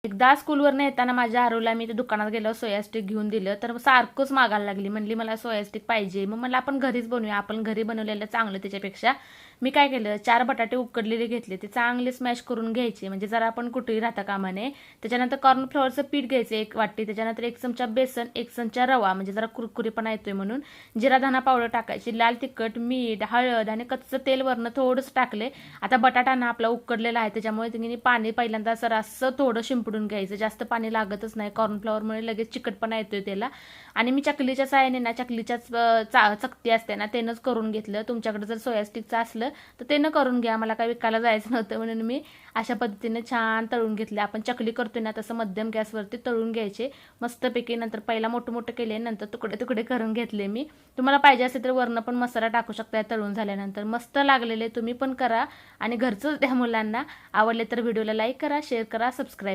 एकदा स्कूलवरनं येताना माझ्या आरूला मी ते दुकानात गेलो, सोया स्टिक घेऊन दिलं, तर सारखंच मागायला लागली. म्हणली मला सोया स्टिक पाहिजे. मग मला आपण घरीच बनवूया, आपण घरी बनवलेलं चांगलं त्याच्यापेक्षा. मी काय केलं, 4 बटाटे उकडलेले घेतले, ते चांगले स्मॅश करून घ्यायचे, म्हणजे जरा आपण कुठेही राहता कामा नये. त्याच्यानंतर कॉर्नफ्लॉवरचं पीठ घ्यायचं 1 वाटी, त्याच्यानंतर 1 चमचा बेसन, 1 चमचा रवा, म्हणजे जरा कुरकुरीपणा येतोय म्हणून. जिरा धना पावडर टाकायची, लाल तिखट, मीठ, हळद आणि कच्चं तेल वरनं थोडंसं टाकले. आता बटाटा ना आपला उकडलेला आहे, त्याच्यामुळे तुम्ही पाणी पहिल्यांदा असं थोडं शिंपडून घ्यायचं, जास्त पाणी लागतच नाही, कॉर्नफ्लॉवरमुळे लगेच चिकटपणा येतोय त्याला. आणि मी चकलीच्या साहाय्याने ना, चकलीच्याच चकती असते ना, त्यानंच करून घेतलं. तुमच्याकडे जर सोया स्टिकचं असलं तर ते न करून घ्या, मला काय विकायला जायचं नव्हतं म्हणून मी अशा पद्धतीने छान तळून घेतले. आपण चकली करतोय ना तसं मध्यम गॅसवरती तळून घ्यायचे मस्तपैकी. नंतर पहिला मोठे मोठे केले, नंतर तुकडे तुकडे करून घेतले मी. तुम्हाला पाहिजे असेल तर वरनं पण मसाला टाकू शकता तळून झाल्यानंतर. मस्त लागलेले, तुम्ही पण करा आणि घरचंच द्या मुलांना. आवडले तर व्हिडिओला लाईक करा, शेअर करा, सबस्क्राईब